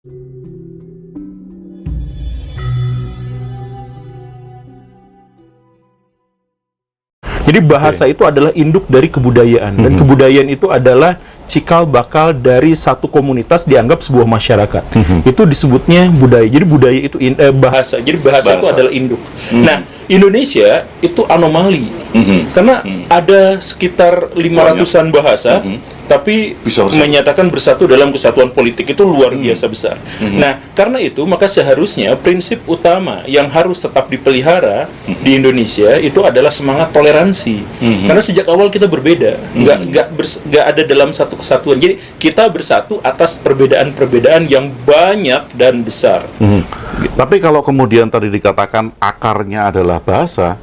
Jadi bahasa itu adalah induk dari kebudayaan, dan kebudayaan itu adalah cikal bakal dari satu komunitas dianggap sebuah masyarakat. Itu disebutnya budaya. Jadi budaya itu bahasa. Jadi bahasa itu adalah induk. Nah, Indonesia itu anomali. Karena ada sekitar 500-an bahasa, tapi menyatakan bersatu dalam kesatuan politik itu luar biasa besar. Nah, karena itu maka seharusnya prinsip utama yang harus tetap dipelihara di Indonesia itu adalah semangat toleransi. Karena sejak awal kita berbeda, nggak ada dalam satu kesatuan. Jadi kita bersatu atas perbedaan-perbedaan yang banyak dan besar. Tapi kalau kemudian tadi dikatakan akarnya adalah bahasa,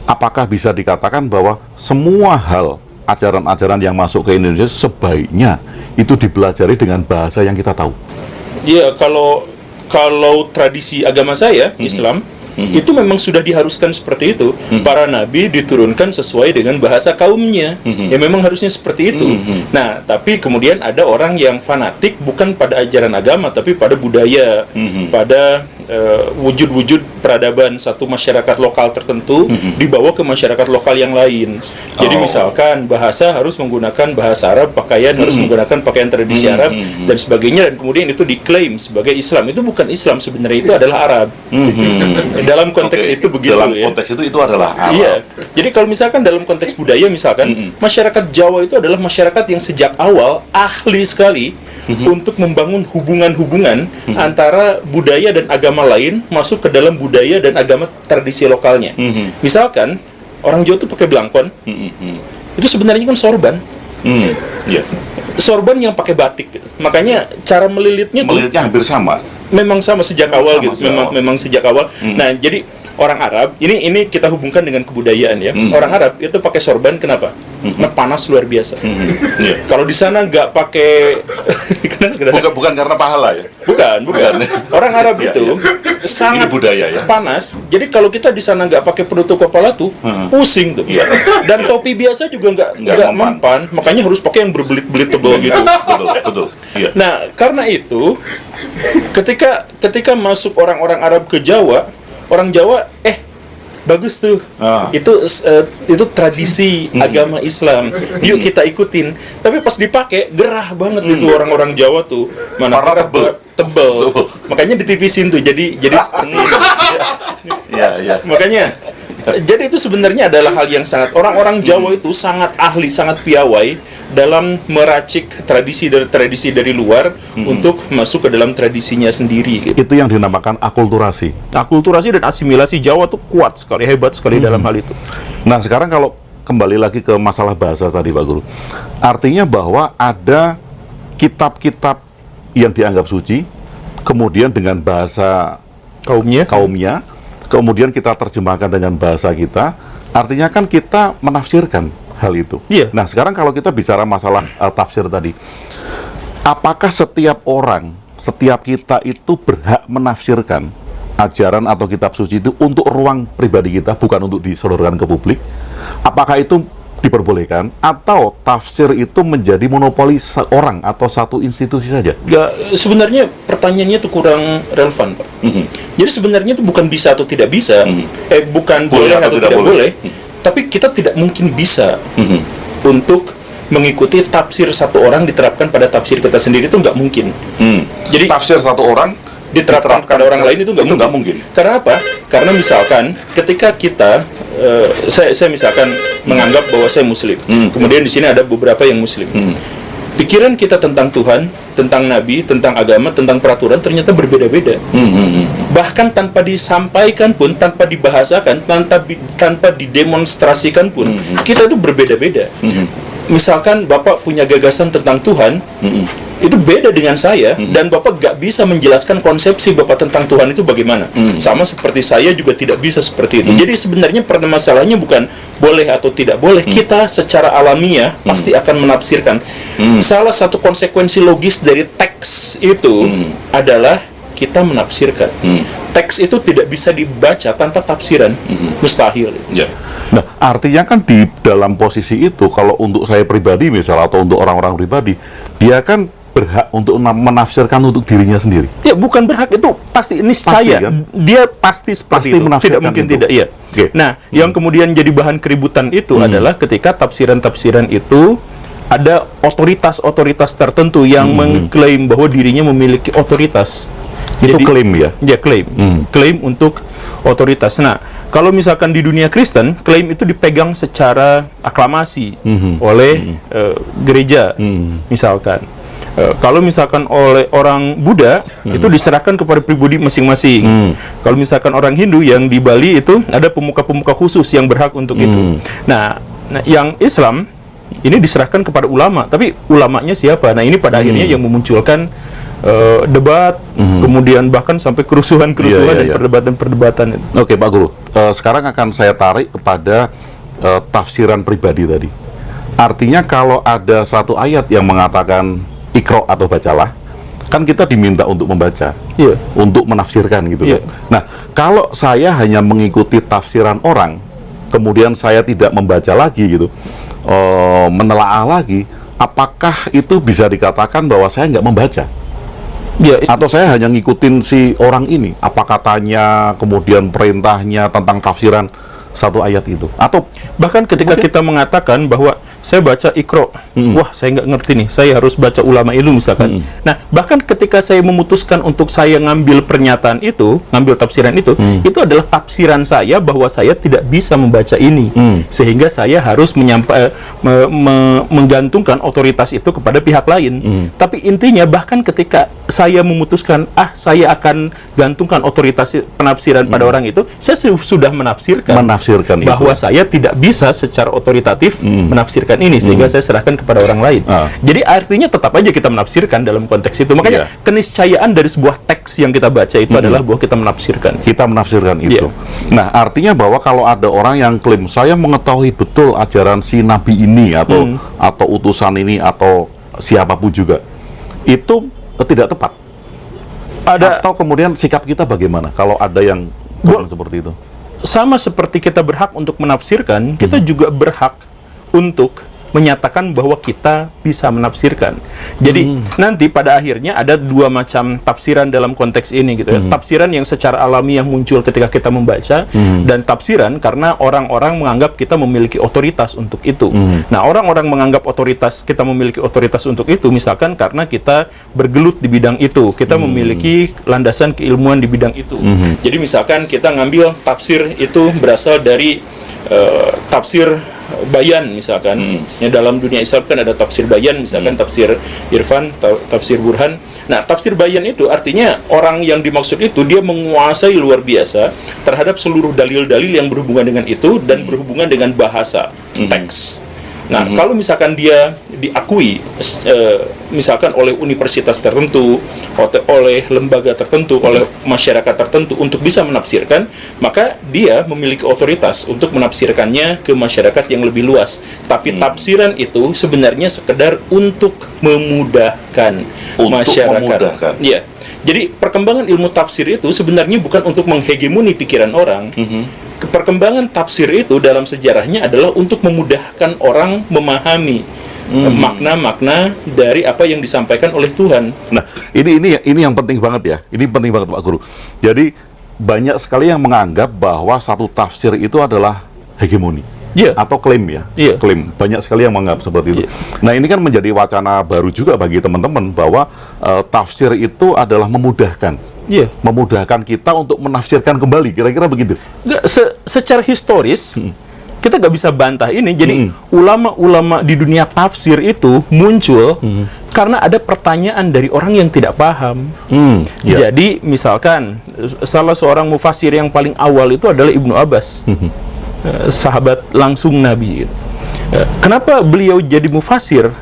apakah bisa dikatakan bahwa semua hal ajaran-ajaran yang masuk ke Indonesia sebaiknya itu dipelajari dengan bahasa yang kita tahu? Ya, kalau tradisi agama saya, Islam, itu memang sudah diharuskan seperti itu. Para nabi diturunkan sesuai dengan bahasa kaumnya. Ya memang harusnya seperti itu. Nah, tapi kemudian ada orang yang fanatik bukan pada ajaran agama, tapi pada budaya, pada wujud-wujud peradaban satu masyarakat lokal tertentu dibawa ke masyarakat lokal yang lain. Jadi misalkan bahasa harus menggunakan bahasa Arab, pakaian harus menggunakan pakaian tradisi Arab dan sebagainya, dan kemudian itu diklaim sebagai Islam. Itu bukan Islam, sebenarnya itu adalah Arab. Dalam konteks itu begitu. Dalam konteks itu adalah Arab. Iya. Jadi kalau misalkan dalam konteks budaya, misalkan masyarakat Jawa itu adalah masyarakat yang sejak awal ahli sekali untuk membangun hubungan-hubungan antara budaya dan agama lain masuk ke dalam budaya dan agama tradisi lokalnya. Misalkan orang Jawa itu pakai belangkon, itu sebenarnya kan sorban. Sorban yang pakai batik gitu. Makanya cara melilitnya hampir sama. Memang sama sejak awal gitu. Memang sejak awal. Nah, jadi orang Arab, ini kita hubungkan dengan kebudayaan ya. Orang Arab itu pakai sorban, kenapa? Karena panas luar biasa. Kalau di sana nggak pakai bukan karena pahala ya? Bukan. Orang Arab itu sangat budaya ya. Panas. Jadi kalau kita di sana nggak pakai penutup kepala tuh pusing tuh. Dan topi biasa juga nggak mempan. Makanya harus pakai yang berbelit-belit tebal gitu. Betul. Nah, karena itu ketika masuk orang-orang Arab ke Jawa, orang Jawa bagus tuh. Itu tradisi agama Islam. Yuk kita ikutin. Tapi pas dipakai gerah banget itu orang-orang Jawa tuh. Mana tebel. Makanya ditipisin tuh. Jadi seperti ini. Makanya jadi itu sebenarnya adalah hal yang sangat, orang-orang Jawa itu sangat ahli, sangat piawai dalam meracik tradisi dari luar untuk masuk ke dalam tradisinya sendiri. Itu yang dinamakan akulturasi. Akulturasi dan asimilasi Jawa tuh kuat sekali, hebat sekali dalam hal itu. Nah, sekarang kalau kembali lagi ke masalah bahasa tadi, Pak Guru, artinya bahwa ada kitab-kitab yang dianggap suci, kemudian dengan bahasa kaumnya, kemudian kita terjemahkan dengan bahasa kita, artinya kan kita menafsirkan hal itu. Nah, sekarang kalau kita bicara masalah tafsir tadi, apakah setiap kita itu berhak menafsirkan ajaran atau kitab suci itu untuk ruang pribadi kita, bukan untuk disodorkan ke publik? Apakah itu diperbolehkan, atau tafsir itu menjadi monopoli seorang atau satu institusi saja? Ya, sebenarnya pertanyaannya itu kurang relevan, Pak. Jadi sebenarnya itu bukan bisa atau tidak bisa, bukan boleh atau tidak boleh, tapi kita tidak mungkin bisa untuk mengikuti tafsir satu orang diterapkan pada tafsir kita sendiri, itu nggak mungkin. Jadi tafsir satu orang diterapkan pada orang lain itu nggak mungkin. Karena apa? Karena misalkan ketika kita saya misalkan menganggap bahwa saya Muslim, kemudian di sini ada beberapa yang Muslim. Pikiran kita tentang Tuhan, tentang Nabi, tentang agama, tentang peraturan ternyata berbeda-beda. Bahkan tanpa disampaikan pun, tanpa dibahasakan, tanpa didemonstrasikan pun, kita itu berbeda-beda. Misalkan Bapak punya gagasan tentang Tuhan, itu beda dengan saya, dan Bapak gak bisa menjelaskan konsepsi Bapak tentang Tuhan itu bagaimana. Sama seperti saya juga tidak bisa seperti itu. Jadi sebenarnya permasalahannya bukan boleh atau tidak boleh. Kita secara alamiah pasti akan menafsirkan. Salah satu konsekuensi logis dari teks itu adalah kita menafsirkan. Teks itu tidak bisa dibaca tanpa tafsiran. Mustahil. Nah, artinya kan di dalam posisi itu, kalau untuk saya pribadi misalnya, atau untuk orang-orang pribadi, dia kan berhak untuk menafsirkan untuk dirinya sendiri. Ya, bukan berhak, itu pasti niscaya. Pasti, kan? Dia pasti seperti Pasti itu. menafsirkan Tidak mungkin itu. tidak, iya. Oke. Nah, yang kemudian jadi bahan keributan itu adalah ketika tafsiran-tafsiran itu ada otoritas-otoritas tertentu yang mengklaim bahwa dirinya memiliki otoritas. Itu klaim ya? Ya, klaim. Klaim untuk otoritas. Nah, kalau misalkan di dunia Kristen, klaim itu dipegang secara aklamasi oleh gereja, misalkan. Kalau misalkan oleh orang Buddha, itu diserahkan kepada pribadi masing-masing. Kalau misalkan orang Hindu yang di Bali itu ada pemuka-pemuka khusus yang berhak untuk itu. Nah, yang Islam ini diserahkan kepada ulama, tapi ulamanya siapa? Nah, ini pada akhirnya yang memunculkan debat, kemudian bahkan sampai kerusuhan-kerusuhan dan perdebatan-perdebatan. Oke, Pak Guru. Sekarang akan saya tarik kepada tafsiran pribadi tadi. Artinya kalau ada satu ayat yang mengatakan Iqra atau bacalah, kan kita diminta untuk membaca, untuk menafsirkan gitu kan. Nah, kalau saya hanya mengikuti tafsiran orang, kemudian saya tidak membaca lagi gitu, menelaah lagi, apakah itu bisa dikatakan bahwa saya nggak membaca? Atau saya hanya ngikutin si orang ini, apa katanya, kemudian perintahnya tentang tafsiran satu ayat itu? Atau bahkan ketika kita mengatakan bahwa saya baca Iqra, wah saya nggak ngerti nih, saya harus baca ulama itu misalkan. Nah, bahkan ketika saya memutuskan untuk saya ngambil pernyataan itu, ngambil tafsiran itu adalah tafsiran saya bahwa saya tidak bisa membaca ini, sehingga saya harus menggantungkan otoritas itu kepada pihak lain. Tapi intinya bahkan ketika saya memutuskan, saya akan gantungkan otoritas penafsiran pada orang itu, saya sudah menafsirkan bahwa saya tidak bisa secara otoritatif menafsirkan ini, sehingga saya serahkan kepada orang lain. Jadi artinya tetap aja kita menafsirkan dalam konteks itu. Makanya keniscayaan dari sebuah teks yang kita baca itu adalah bahwa kita menafsirkan. Kita menafsirkan itu. Nah, artinya bahwa kalau ada orang yang klaim saya mengetahui betul ajaran si nabi ini atau utusan ini atau siapapun juga, itu tidak tepat. Atau kemudian sikap kita bagaimana kalau ada yang seperti itu? Sama seperti kita berhak untuk menafsirkan, kita juga berhak untuk menyatakan bahwa kita bisa menafsirkan. Jadi nanti pada akhirnya ada dua macam tafsiran dalam konteks ini gitu ya. Tafsiran yang secara alami yang muncul ketika kita membaca, dan tafsiran karena orang-orang menganggap kita memiliki otoritas untuk itu. Nah, orang-orang menganggap kita memiliki otoritas untuk itu misalkan karena kita bergelut di bidang itu, kita memiliki landasan keilmuan di bidang itu. Jadi misalkan kita ngambil tafsir itu berasal dari tafsir bayan misalkan. Ya, dalam dunia Islam kan ada tafsir bayan misalkan, tafsir irfan, tafsir burhan. Nah, tafsir bayan itu artinya orang yang dimaksud itu dia menguasai luar biasa terhadap seluruh dalil-dalil yang berhubungan dengan itu dan berhubungan dengan bahasa teks. Nah, kalau misalkan dia diakui misalkan oleh universitas tertentu, oleh lembaga tertentu, oleh masyarakat tertentu untuk bisa menafsirkan, maka dia memiliki otoritas untuk menafsirkannya ke masyarakat yang lebih luas. Tapi tafsiran itu sebenarnya sekedar untuk memudahkan masyarakat. Iya. Jadi perkembangan ilmu tafsir itu sebenarnya bukan untuk menghegemoni pikiran orang. Perkembangan tafsir itu dalam sejarahnya adalah untuk memudahkan orang memahami makna-makna dari apa yang disampaikan oleh Tuhan. Nah, ini yang penting banget ya. Ini penting banget, Pak Guru. Jadi banyak sekali yang menganggap bahwa satu tafsir itu adalah hegemoni. Atau klaim ya. Klaim. Banyak sekali yang menganggap seperti itu. Nah, ini kan menjadi wacana baru juga bagi teman-teman bahwa tafsir itu adalah memudahkan. Memudahkan kita untuk menafsirkan kembali, kira-kira begitu. Secara historis kita nggak bisa bantah ini. Jadi ulama-ulama di dunia tafsir itu muncul karena ada pertanyaan dari orang yang tidak paham. Jadi misalkan salah seorang mufassir yang paling awal itu adalah Ibnu Abbas, sahabat langsung Nabi. Kenapa beliau jadi mufassir?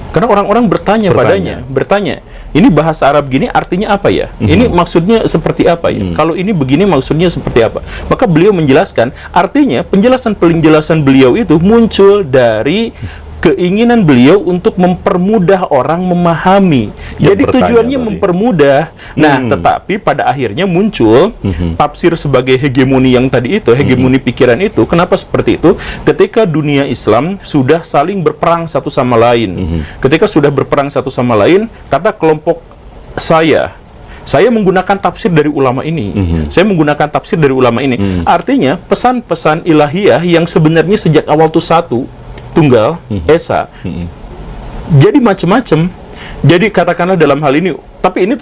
Karena orang-orang bertanya padanya, ini bahasa Arab gini artinya apa ya? Ini maksudnya seperti apa ya? Kalau ini begini maksudnya seperti apa? Maka beliau menjelaskan, artinya penjelasan beliau itu muncul dari keinginan beliau untuk mempermudah orang memahami. Yang Jadi bertanya tujuannya tadi. mempermudah. Nah, tetapi pada akhirnya muncul tafsir sebagai hegemoni yang tadi itu, hegemoni pikiran itu. Kenapa seperti itu? Ketika dunia Islam sudah saling berperang satu sama lain. Ketika sudah berperang satu sama lain, kata kelompok saya menggunakan tafsir dari ulama ini. Saya menggunakan tafsir dari ulama ini. Artinya, pesan-pesan ilahiyah yang sebenarnya sejak awal itu satu, tunggal, esa. Jadi macam-macam. Jadi katakanlah dalam hal ini, tapi ini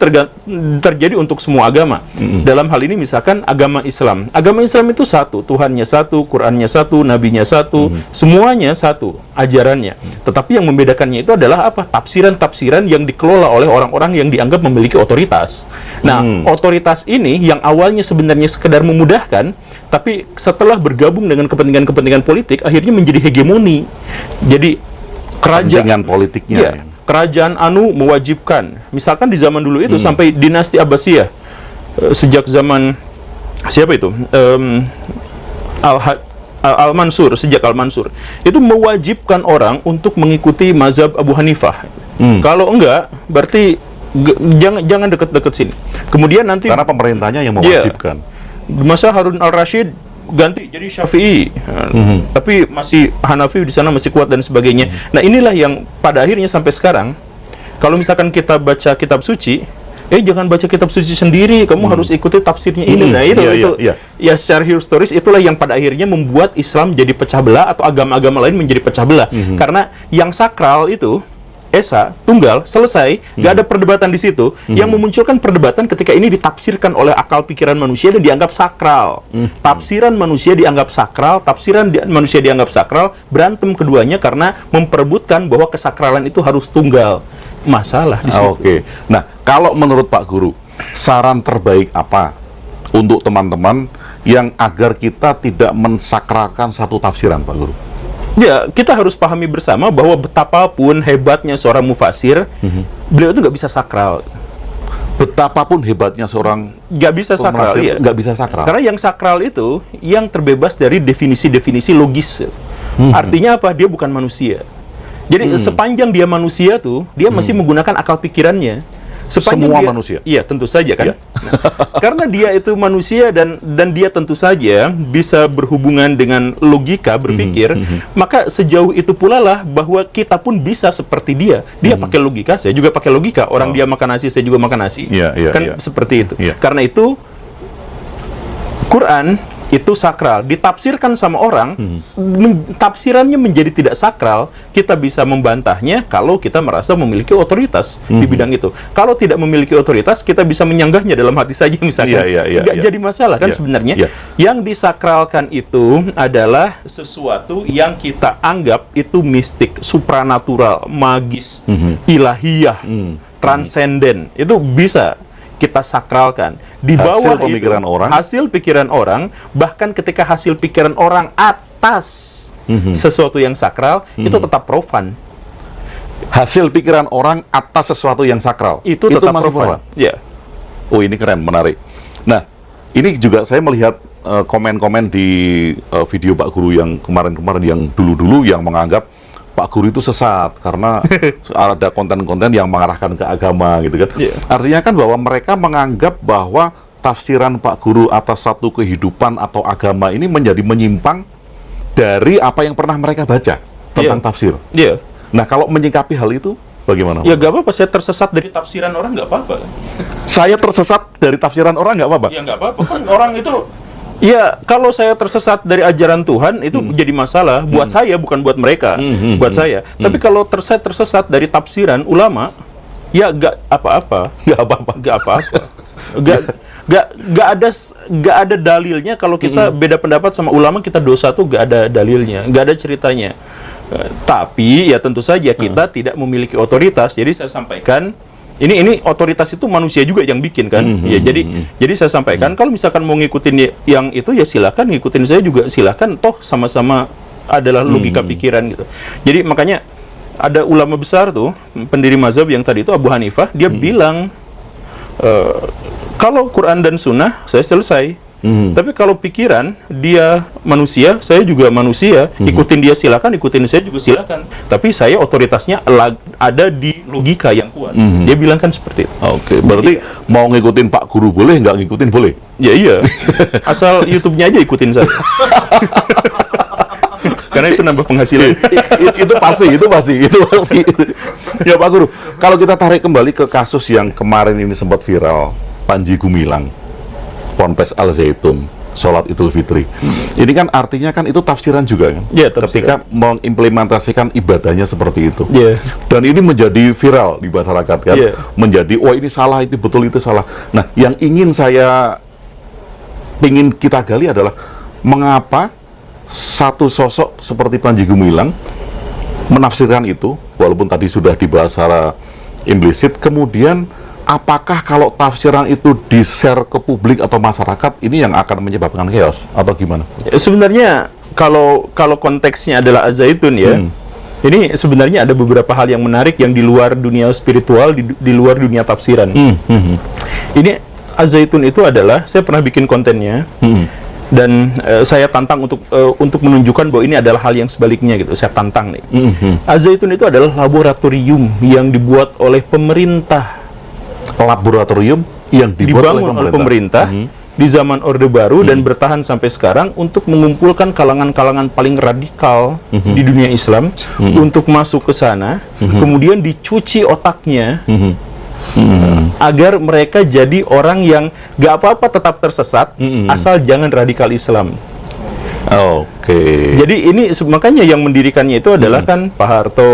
terjadi untuk semua agama. Dalam hal ini misalkan agama Islam. Agama Islam itu satu, Tuhannya satu, Qurannya satu, Nabinya satu, semuanya satu, ajarannya. Tetapi yang membedakannya itu adalah apa? Tafsiran-tafsiran yang dikelola oleh orang-orang yang dianggap memiliki otoritas. Nah, otoritas ini yang awalnya sebenarnya sekedar memudahkan, tapi setelah bergabung dengan kepentingan-kepentingan politik, akhirnya menjadi hegemoni. Jadi Kepentingan politiknya. ya, kerajaan anu mewajibkan. Misalkan di zaman dulu itu sampai dinasti Abbasiyah, sejak zaman siapa itu? Al-Mansur, sejak Al-Mansur itu mewajibkan orang untuk mengikuti mazhab Abu Hanifah. Kalau enggak, berarti jangan dekat-dekat sini. Kemudian nanti Karena pemerintahnya yang mewajibkan. masa Harun al-Rashid ganti jadi Syafi'i, tapi masih Hanafi di sana masih kuat dan sebagainya. Nah, inilah yang pada akhirnya sampai sekarang, kalau misalkan kita baca kitab suci, jangan baca kitab suci sendiri, kamu harus ikuti tafsirnya ini. Nah, ya secara historis itulah yang pada akhirnya membuat Islam jadi pecah belah atau agama-agama lain menjadi pecah belah. Karena yang sakral itu esa, tunggal, selesai, nggak ada perdebatan di situ. Yang memunculkan perdebatan ketika ini ditafsirkan oleh akal pikiran manusia dan dianggap sakral. Tafsiran manusia dianggap sakral, manusia dianggap sakral, berantem keduanya karena memperebutkan bahwa kesakralan itu harus tunggal. Masalah di situ. Oke. Nah, kalau menurut Pak Guru, saran terbaik apa untuk teman-teman yang agar kita tidak mensakralkan satu tafsiran, Pak Guru? Ya, kita harus pahami bersama bahwa betapapun hebatnya seorang mufasir, beliau itu nggak bisa sakral. Betapapun hebatnya seorang Nggak bisa sakral, penafsir, ya. nggak bisa sakral. Karena yang sakral itu yang terbebas dari definisi-definisi logis. Artinya apa? Dia bukan manusia. Jadi sepanjang dia manusia tuh, dia masih menggunakan akal pikirannya. Semua manusia? Iya, tentu saja kan. Iya. Nah, karena dia itu manusia dan dia tentu saja bisa berhubungan dengan logika berpikir, maka sejauh itu pula lah bahwa kita pun bisa seperti dia. Dia pakai logika, saya juga pakai logika. Orang dia makan nasi, saya juga makan nasi. Kan seperti itu. Karena itu Quran itu sakral, ditafsirkan sama orang, tafsirannya menjadi tidak sakral, kita bisa membantahnya kalau kita merasa memiliki otoritas di bidang itu. Kalau tidak memiliki otoritas, kita bisa menyanggahnya dalam hati saja misalnya. Nggak jadi masalah kan sebenarnya. Yang disakralkan itu adalah sesuatu yang kita anggap itu mistik, supranatural, magis, ilahiyah, transenden. Itu bisa kita sakralkan di bawah hasil pemikiran orang, hasil pikiran orang, bahkan ketika hasil pikiran orang atas sesuatu yang sakral, itu tetap profan. Hasil pikiran orang atas sesuatu yang sakral Itu tetap masih profan. Ya. Oh, ini keren, menarik. Nah, ini juga saya melihat komen-komen di video Pak Guru yang kemarin-kemarin, yang dulu-dulu, yang menganggap Pak Guru itu sesat karena ada konten-konten yang mengarahkan ke agama gitu kan. Artinya kan bahwa mereka menganggap bahwa tafsiran Pak Guru atas satu kehidupan atau agama ini menjadi menyimpang dari apa yang pernah mereka baca tentang tafsir. Nah, kalau menyikapi hal itu bagaimana? Ya gak apa-apa, saya tersesat dari tafsiran orang nggak apa-apa. Saya tersesat dari tafsiran orang nggak apa-apa? Ya nggak apa-apa, kan orang itu. Ya, kalau saya tersesat dari ajaran Tuhan, itu jadi masalah buat saya, bukan buat mereka, buat saya. Tapi kalau tersesat dari tafsiran ulama, ya gak apa-apa. Gak ada dalilnya. Kalau kita beda pendapat sama ulama, kita dosa tuh gak ada dalilnya, gak ada ceritanya. Tapi ya tentu saja kita tidak memiliki otoritas. Jadi saya sampaikan, ini otoritas itu manusia juga yang bikin kan. Ya, jadi saya sampaikan, kalau misalkan mau ngikutin yang itu ya silakan, ngikutin saya juga silakan, toh sama-sama adalah logika pikiran gitu. Jadi makanya ada ulama besar tuh, pendiri mazhab yang tadi itu Abu Hanifah, dia bilang kalau Quran dan Sunnah saya selesai. Tapi kalau pikiran, dia manusia, saya juga manusia, ikutin dia silakan, ikutin saya juga silakan. Tapi saya otoritasnya ada di logika yang kuat. Dia bilang kan seperti itu. Oke, berarti mau ngikutin Pak Guru boleh, nggak ngikutin boleh? Ya iya, asal YouTube-nya aja ikutin saya. Karena itu nambah penghasilan. itu pasti. Ya Pak Guru, kalau kita tarik kembali ke kasus yang kemarin ini sempat viral, Panji Gumilang, Ponpes Al Zaitun, sholat Idul Fitri. Ini kan artinya kan itu tafsiran juga kan? Ya, tafsiran. Ketika mengimplementasikan ibadahnya seperti itu. Ya. Dan ini menjadi viral di masyarakat kan? Ya. Menjadi, oh ini salah, itu betul, itu salah. Nah, yang ingin kita gali adalah mengapa satu sosok seperti Panji Gumilang menafsirkan itu, walaupun tadi sudah dibahas secara implisit, kemudian apakah kalau tafsiran itu di-share ke publik atau masyarakat, ini yang akan menyebabkan chaos atau gimana? Sebenarnya kalau konteksnya adalah Az-Zaitun ya, ini sebenarnya ada beberapa hal yang menarik yang di luar dunia spiritual, di luar dunia tafsiran. Ini Az-Zaitun itu adalah, saya pernah bikin kontennya, dan saya tantang untuk menunjukkan bahwa ini adalah hal yang sebaliknya gitu. Saya tantang nih. Az-Zaitun itu adalah laboratorium yang dibuat oleh pemerintah. Laboratorium yang dibangun oleh pemerintah di zaman Orde Baru dan bertahan sampai sekarang untuk mengumpulkan kalangan-kalangan paling radikal di dunia Islam untuk masuk ke sana, kemudian dicuci otaknya agar mereka jadi orang yang gak apa-apa tetap tersesat asal jangan radikal Islam. Oke. Jadi ini makanya yang mendirikannya itu adalah kan Pak Harto,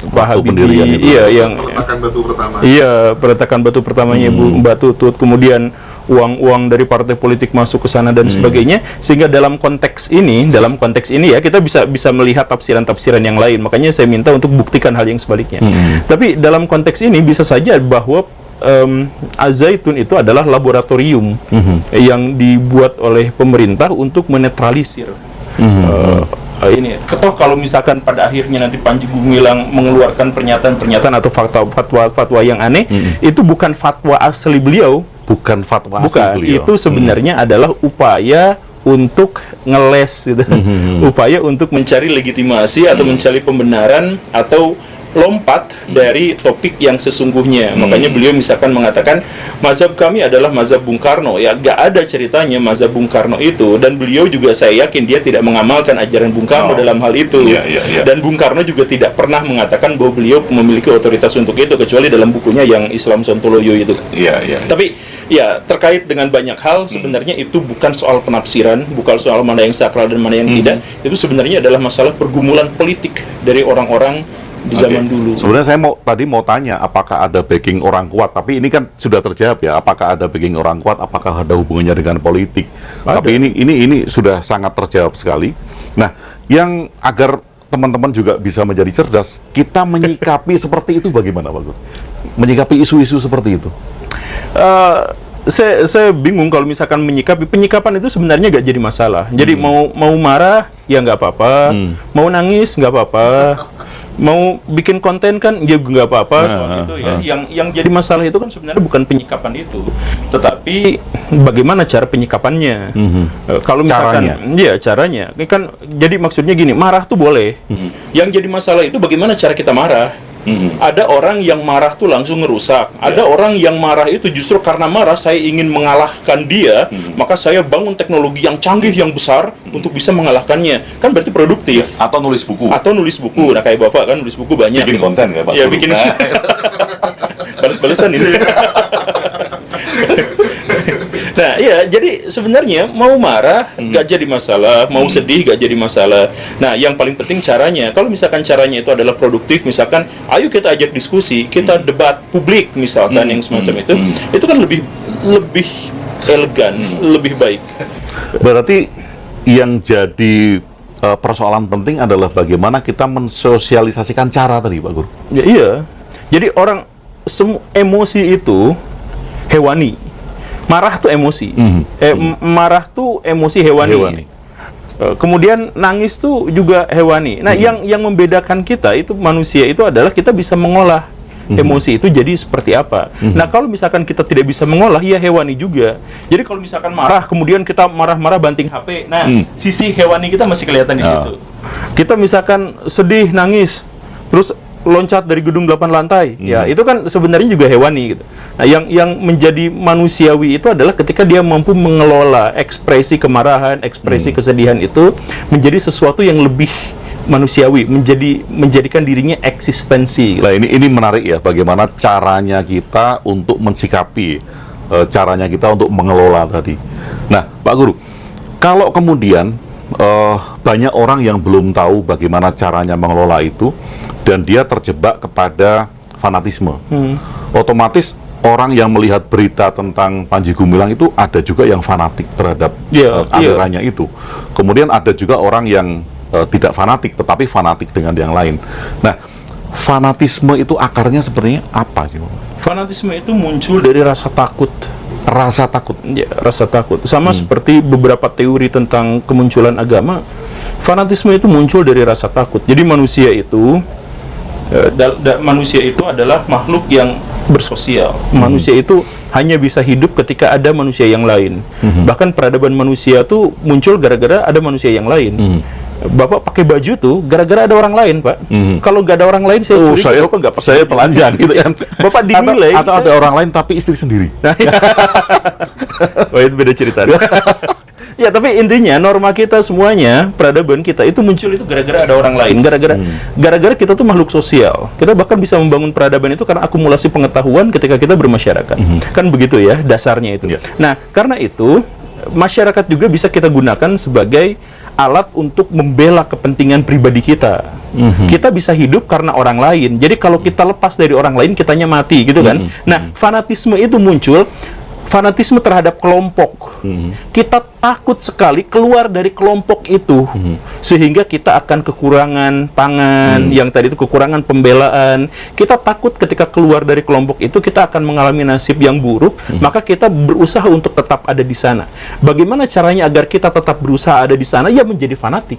Pak Habibie, iya yang peletakan batu pertama. Iya, peletakan batu pertamanya Mbak Tutut, kemudian uang-uang dari partai politik masuk ke sana dan sebagainya, sehingga dalam konteks ini ya kita bisa melihat tafsiran-tafsiran yang lain. Makanya saya minta untuk buktikan hal yang sebaliknya. Tapi dalam konteks ini bisa saja bahwa Az-Zaitun itu adalah laboratorium yang dibuat oleh pemerintah untuk menetralisir ini. Kalau misalkan pada akhirnya nanti Panji Gumilang mengeluarkan pernyataan-pernyataan atau fatwa yang aneh, itu bukan fatwa asli beliau. Bukan fatwa asli bukan, beliau. itu sebenarnya adalah upaya untuk ngeles gitu. Upaya untuk mencari legitimasi atau mencari pembenaran atau lompat dari topik yang sesungguhnya. Makanya beliau misalkan mengatakan mazhab kami adalah mazhab Bung Karno. Ya gak ada ceritanya mazhab Bung Karno itu, dan beliau juga saya yakin dia tidak mengamalkan ajaran Bung Karno dalam hal itu. Dan Bung Karno juga tidak pernah mengatakan bahwa beliau memiliki otoritas untuk itu, kecuali dalam bukunya yang Islam Sontoloyo itu. Tapi ya terkait dengan banyak hal, sebenarnya itu bukan soal penafsiran, bukan soal mana yang sakral dan mana yang tidak. Itu sebenarnya adalah masalah pergumulan politik dari orang-orang di zaman dulu. Sebenarnya saya mau tanya apakah ada backing orang kuat, tapi ini kan sudah terjawab ya, apakah ada backing orang kuat, apakah ada hubungannya dengan politik. Tapi ini sudah sangat terjawab sekali. Nah, yang agar teman-teman juga bisa menjadi cerdas, kita menyikapi seperti itu bagaimana, Pak Gur? Menyikapi isu-isu seperti itu. Saya bingung kalau misalkan penyikapan itu sebenarnya gak jadi masalah. Jadi mau marah ya nggak apa-apa, mau nangis nggak apa-apa, mau bikin konten kan ya nggak apa-apa soal itu ya. Yang jadi masalah itu kan sebenarnya bukan penyikapan itu, tetapi bagaimana cara penyikapannya. Kalau misalkan caranya kan, jadi maksudnya gini, marah tuh boleh. Yang jadi masalah itu bagaimana cara kita marah. Ada orang yang marah tuh langsung ngerusak. Ada orang yang marah itu justru karena marah saya ingin mengalahkan dia, maka saya bangun teknologi yang canggih yang besar untuk bisa mengalahkannya. Kan berarti produktif. Atau nulis buku. Nah kayak Bapak kan nulis buku banyak. Bikin konten kayak Pak. Ya bikin. Balas-balasan ini. Nah, ya, jadi sebenarnya mau marah gak jadi masalah, mau sedih gak jadi masalah. Nah, yang paling penting caranya. Kalau misalkan caranya itu adalah produktif, misalkan, ayo kita ajak diskusi, kita debat publik, misalkan yang semacam itu kan lebih elegan, lebih baik. Berarti yang jadi persoalan penting adalah bagaimana kita mensosialisasikan cara tadi, Pak Gur. Ya, iya. Jadi emosi itu hewani. Marah tuh emosi, marah tuh emosi hewani. Kemudian nangis tuh juga hewani. Nah, yang membedakan kita itu manusia itu adalah kita bisa mengolah emosi itu jadi seperti apa. Nah, kalau misalkan kita tidak bisa mengolah, ya hewani juga. Jadi kalau misalkan marah, kemudian kita marah-marah banting HP, nah sisi hewani kita masih kelihatan di situ. Kita misalkan sedih, nangis, terus loncat dari gedung 8 lantai, ya itu kan sebenarnya juga hewani gitu. Nah, yang menjadi manusiawi itu adalah ketika dia mampu mengelola ekspresi kemarahan, ekspresi kesedihan itu menjadi sesuatu yang lebih manusiawi, menjadikan dirinya eksistensi. Nah, ini menarik ya, bagaimana caranya kita untuk mensikapi, caranya kita untuk mengelola tadi. Nah, Pak Guru, kalau kemudian banyak orang yang belum tahu bagaimana caranya mengelola itu, dan dia terjebak kepada fanatisme. Otomatis orang yang melihat berita tentang Panji Gumilang itu ada juga yang fanatik terhadap alirannya itu. Kemudian ada juga orang yang tidak fanatik, tetapi fanatik dengan yang lain. Nah, fanatisme itu akarnya sepertinya apa sih? Fanatisme itu muncul dari rasa takut. Rasa takut? Ya, rasa takut. Sama seperti beberapa teori tentang kemunculan agama, fanatisme itu muncul dari rasa takut. Jadi manusia itu adalah makhluk yang bersosial. Manusia itu hanya bisa hidup ketika ada manusia yang lain. Bahkan peradaban manusia tuh muncul gara-gara ada manusia yang lain. Bapak pakai baju tuh gara-gara ada orang lain, Pak. Kalau nggak ada orang lain, Bapak nggak pakai. Saya telanjang gitu kan. Bapak dinilai. Atau ada orang lain tapi istri sendiri. Oh, itu beda cerita. Ya, tapi intinya norma kita semuanya, peradaban kita itu muncul itu gara-gara ada orang lain, gara-gara kita tuh makhluk sosial. Kita bahkan bisa membangun peradaban itu karena akumulasi pengetahuan ketika kita bermasyarakat. Kan begitu ya dasarnya itu. Nah, karena itu masyarakat juga bisa kita gunakan sebagai alat untuk membela kepentingan pribadi kita. Kita bisa hidup karena orang lain. Jadi kalau kita lepas dari orang lain, kitanya mati, gitu kan? Nah, fanatisme itu muncul. Fanatisme terhadap kelompok. Kita takut sekali keluar dari kelompok itu, sehingga kita akan kekurangan pangan, yang tadi itu kekurangan pembelaan. Kita takut ketika keluar dari kelompok itu kita akan mengalami nasib yang buruk, maka kita berusaha untuk tetap ada di sana. Bagaimana caranya agar kita tetap berusaha ada di sana? Ya menjadi fanatik.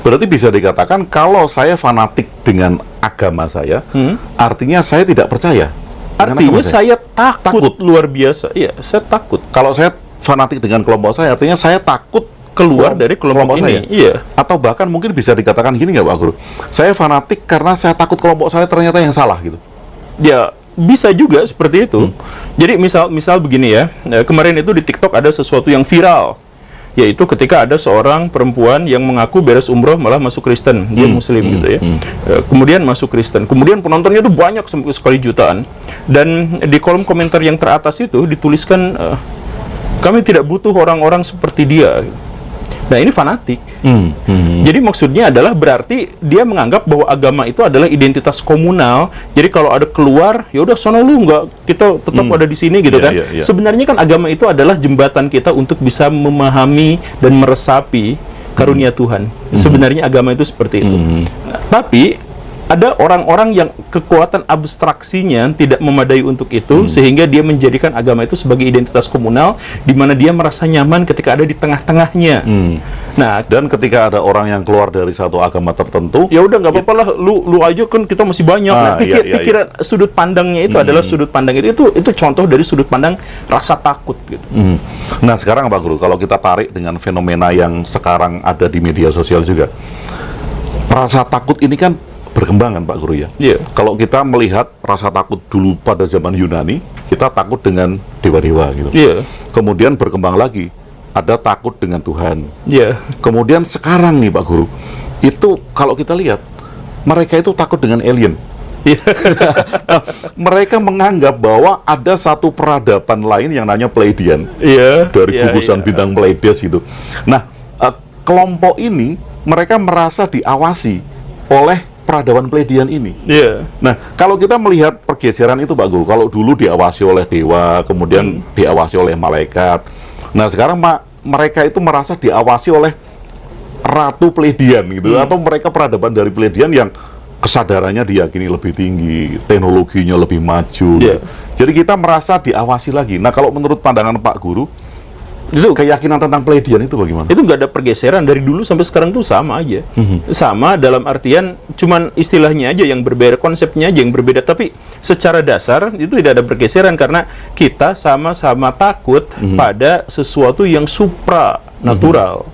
Berarti bisa dikatakan kalau saya fanatik dengan agama saya, artinya saya tidak percaya. Artinya saya takut luar biasa. Iya, saya takut. Kalau saya fanatik dengan kelompok saya, artinya saya takut keluar dari kelompok ini. Saya. Iya. Atau bahkan mungkin bisa dikatakan gini nggak, Pak Guru? Saya fanatik karena saya takut kelompok saya ternyata yang salah gitu. Ya, bisa juga seperti itu. Jadi misal begini ya, kemarin itu di TikTok ada sesuatu yang viral. Yaitu ketika ada seorang perempuan yang mengaku beres umroh malah masuk Kristen, dia Muslim gitu ya. Kemudian masuk Kristen, kemudian penontonnya itu banyak sekali jutaan. Dan di kolom komentar yang teratas itu dituliskan, kami tidak butuh orang-orang seperti dia. Nah, ini fanatik. Jadi maksudnya adalah berarti dia menganggap bahwa agama itu adalah identitas komunal. Jadi kalau ada keluar, ya udah sono lu, nggak, kita tetap ada di sini gitu kan. Sebenarnya kan agama itu adalah jembatan kita untuk bisa memahami dan meresapi karunia Tuhan. Sebenarnya agama itu seperti itu. Nah, tapi ada orang-orang yang kekuatan abstraksinya tidak memadai untuk itu, sehingga dia menjadikan agama itu sebagai identitas komunal, di mana dia merasa nyaman ketika ada di tengah-tengahnya. Nah, dan ketika ada orang yang keluar dari satu agama tertentu, ya udah nggak apa-apa lah, lu aja kan kita masih banyak. Nah, pikiran sudut pandangnya itu adalah sudut pandang itu contoh dari sudut pandang rasa takut gitu. Nah, sekarang Pak Guru, kalau kita tarik dengan fenomena yang sekarang ada di media sosial juga, rasa takut ini kan berkembang kan Pak Guru ya. Kalau kita melihat rasa takut dulu pada zaman Yunani, kita takut dengan dewa-dewa gitu. Kemudian berkembang lagi, ada takut dengan Tuhan. Kemudian sekarang nih Pak Guru, itu kalau kita lihat, mereka itu takut dengan alien. Mereka menganggap bahwa ada satu peradaban lain yang namanya Pleiadian, dari gugusan bintang Pleiades itu. Nah, kelompok ini mereka merasa diawasi oleh peradaban Pleiadian ini. Nah, kalau kita melihat pergeseran itu Pak Guru, kalau dulu diawasi oleh dewa, kemudian diawasi oleh malaikat. Nah, sekarang mereka itu merasa diawasi oleh Ratu Pleiadian gitu, atau mereka peradaban dari Pleiadian yang kesadarannya diyakini lebih tinggi, teknologinya lebih maju. Jadi kita merasa diawasi lagi. Nah, kalau menurut pandangan Pak Guru, Itu keyakinan tentang Pleiadian itu bagaimana? Itu nggak ada pergeseran dari dulu sampai sekarang tuh sama aja. Sama dalam artian cuman istilahnya aja yang berbeda, konsepnya aja yang berbeda, tapi secara dasar itu tidak ada pergeseran karena kita sama-sama takut pada sesuatu yang supranatural.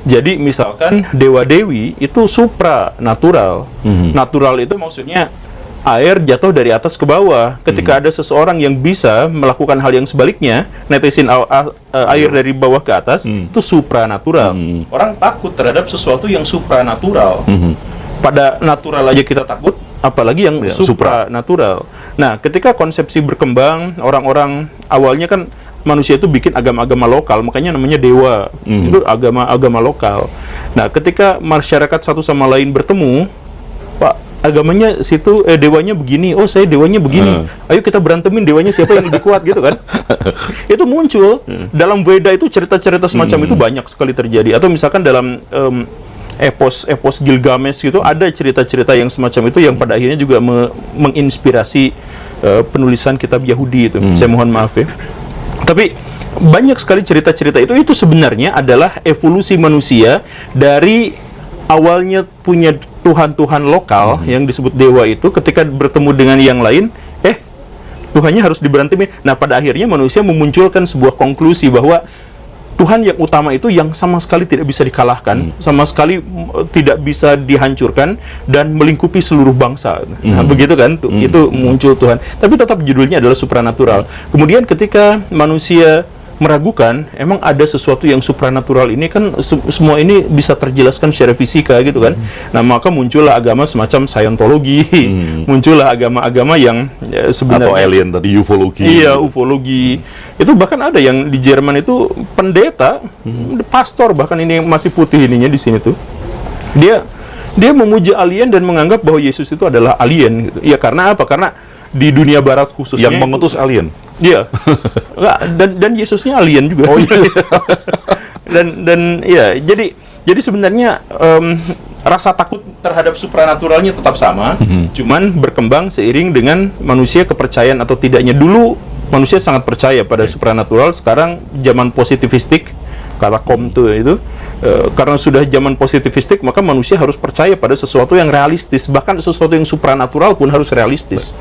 Jadi misalkan dewa-dewi itu supranatural. Natural itu maksudnya air jatuh dari atas ke bawah. Ketika ada seseorang yang bisa melakukan hal yang sebaliknya, netesin air dari bawah ke atas, itu supranatural. Orang takut terhadap sesuatu yang supranatural. Pada natural aja kita takut, apalagi yang supranatural. Nah, ketika konsepsi berkembang, orang-orang awalnya kan manusia itu bikin agama-agama lokal, makanya namanya dewa. Itu agama-agama lokal. Nah, ketika masyarakat satu sama lain bertemu, Pak, agamanya situ dewanya begini, oh saya dewanya begini, ayo kita berantemin dewanya siapa yang lebih kuat gitu kan. Itu muncul dalam Weda itu cerita-cerita semacam itu banyak sekali terjadi. Atau misalkan dalam epos Gilgamesh gitu ada cerita-cerita yang semacam itu yang pada akhirnya juga menginspirasi penulisan kitab Yahudi itu. Saya mohon maaf ya. Tapi banyak sekali cerita-cerita itu sebenarnya adalah evolusi manusia dari awalnya punya Tuhan-Tuhan lokal yang disebut dewa itu, ketika bertemu dengan yang lain, Tuhannya harus diberantemin. Nah, pada akhirnya manusia memunculkan sebuah konklusi bahwa Tuhan yang utama itu yang sama sekali tidak bisa dikalahkan, sama sekali tidak bisa dihancurkan, dan melingkupi seluruh bangsa. Nah, begitu kan, itu muncul Tuhan. Tapi tetap judulnya adalah supranatural. Kemudian ketika manusia meragukan, emang ada sesuatu yang supranatural ini kan semua ini bisa terjelaskan secara fisika gitu kan. Nah, maka muncullah agama semacam Scientology, muncullah agama-agama yang sebenarnya atau alien tadi, ufologi. Iya, ufologi. Itu bahkan ada yang di Jerman itu pendeta, pastor bahkan ini masih putih ininya di sini tuh. Dia memuji alien dan menganggap bahwa Yesus itu adalah alien gitu. Ya karena apa? Karena di dunia barat khususnya yang mengutus alien. Iya. dan Yesusnya alien juga. Oh iya. dan ya, jadi sebenarnya rasa takut terhadap supranaturalnya tetap sama, cuman berkembang seiring dengan manusia kepercayaan atau tidaknya. Dulu manusia sangat percaya pada supranatural, sekarang zaman positivistik, kata Comte itu, karena sudah zaman positivistik, maka manusia harus percaya pada sesuatu yang realistis, bahkan sesuatu yang supranatural pun harus realistis.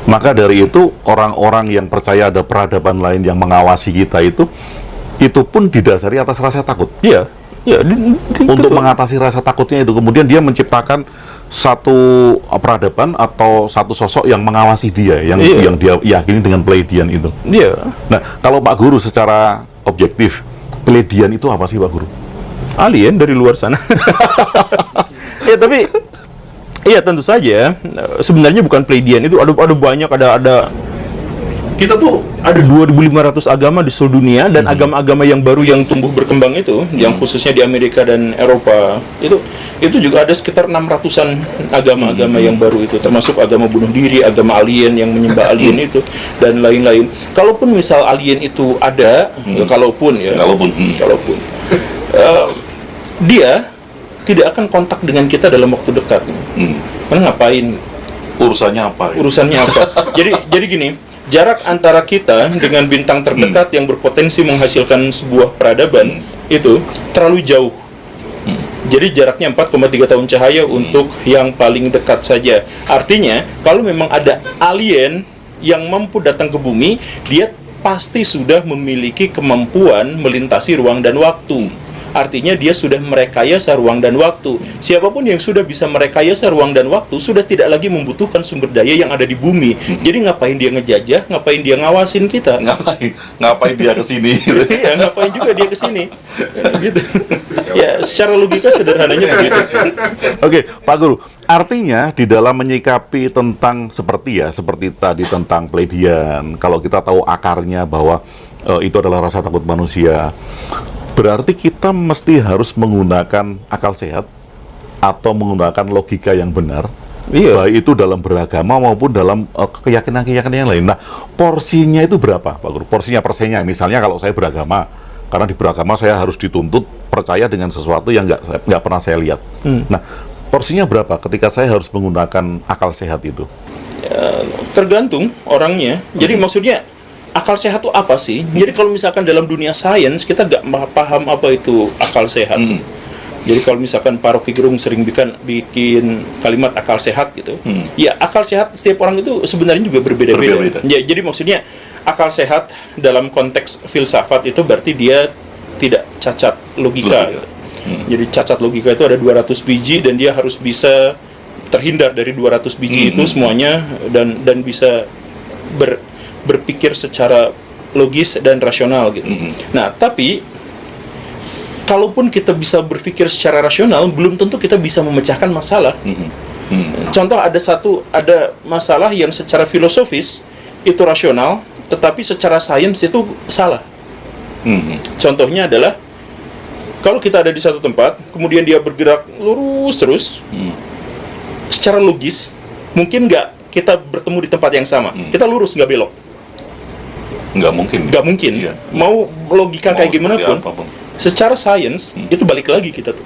Maka dari itu, orang-orang yang percaya ada peradaban lain yang mengawasi kita itu pun didasari atas rasa takut. Iya. Ya, untuk mengatasi rasa takutnya itu, kemudian dia menciptakan satu peradaban atau satu sosok yang mengawasi dia, yang dia yakini dengan Pleiadian itu. Iya. Nah, kalau Pak Guru secara objektif, Pleiadian itu apa sih, Pak Guru? Alien dari luar sana. Ya, tapi iya tentu saja sebenarnya bukan Pleiadian itu, ada banyak, ada kita tuh ada 2.500 agama di seluruh dunia, dan agama-agama yang baru yang tumbuh berkembang itu, yang khususnya di Amerika dan Eropa, itu juga ada sekitar 600-an agama-agama yang baru itu, termasuk agama bunuh diri, agama alien yang menyembah alien itu, dan lain-lain. Kalaupun misal alien itu ada, kalaupun dia tidak akan kontak dengan kita dalam waktu dekat. Karena ngapain? Urusannya apa? Jadi gini, jarak antara kita dengan bintang terdekat yang berpotensi menghasilkan sebuah peradaban itu terlalu jauh. Jadi jaraknya 4,3 tahun cahaya untuk yang paling dekat saja. Artinya, kalau memang ada alien yang mampu datang ke bumi, dia pasti sudah memiliki kemampuan melintasi ruang dan waktu. Artinya dia sudah merekayasa ruang dan waktu. Siapapun yang sudah bisa merekayasa ruang dan waktu sudah tidak lagi membutuhkan sumber daya yang ada di bumi. Jadi ngapain dia ngejajah? Ngapain dia ngawasin kita? Ngapain dia ke sini? Iya, ngapain juga dia ke sini? Gitu. Ya, secara logika sederhananya begitu sih. Oke, Pak Guru. Artinya di dalam menyikapi tentang seperti tadi tentang Pleiadian, kalau kita tahu akarnya bahwa itu adalah rasa takut manusia, berarti kita mesti harus menggunakan akal sehat atau menggunakan logika yang benar, baik itu dalam beragama maupun dalam keyakinan-keyakinan yang lain. Nah, porsinya itu berapa, Pak Guru? Persennya. Misalnya kalau saya beragama, karena di beragama saya harus dituntut percaya dengan sesuatu yang nggak pernah saya lihat. Nah, porsinya berapa ketika saya harus menggunakan akal sehat itu? Ya, tergantung orangnya. Jadi maksudnya akal sehat itu apa sih? Jadi kalau misalkan dalam dunia sains kita nggak paham apa itu akal sehat. Jadi kalau misalkan Pak Rocky Gerung sering bikin kalimat akal sehat gitu, ya akal sehat setiap orang itu sebenarnya juga berbeda-beda. Ya, jadi maksudnya akal sehat dalam konteks filsafat itu berarti dia tidak cacat logika. Jadi cacat logika itu ada 200 biji dan dia harus bisa terhindar dari 200 biji itu semuanya dan bisa berpikir secara logis dan rasional gitu. Nah, tapi kalaupun kita bisa berpikir secara rasional, belum tentu kita bisa memecahkan masalah. Contoh ada masalah yang secara filosofis itu rasional, tetapi secara sains itu salah. Contohnya adalah kalau kita ada di satu tempat, kemudian dia bergerak lurus terus, secara logis mungkin nggak kita bertemu di tempat yang sama. Kita lurus nggak belok. Nggak mungkin. Iya. Mau logika kayak gimana pun, apapun. secara sains itu balik lagi kita tuh.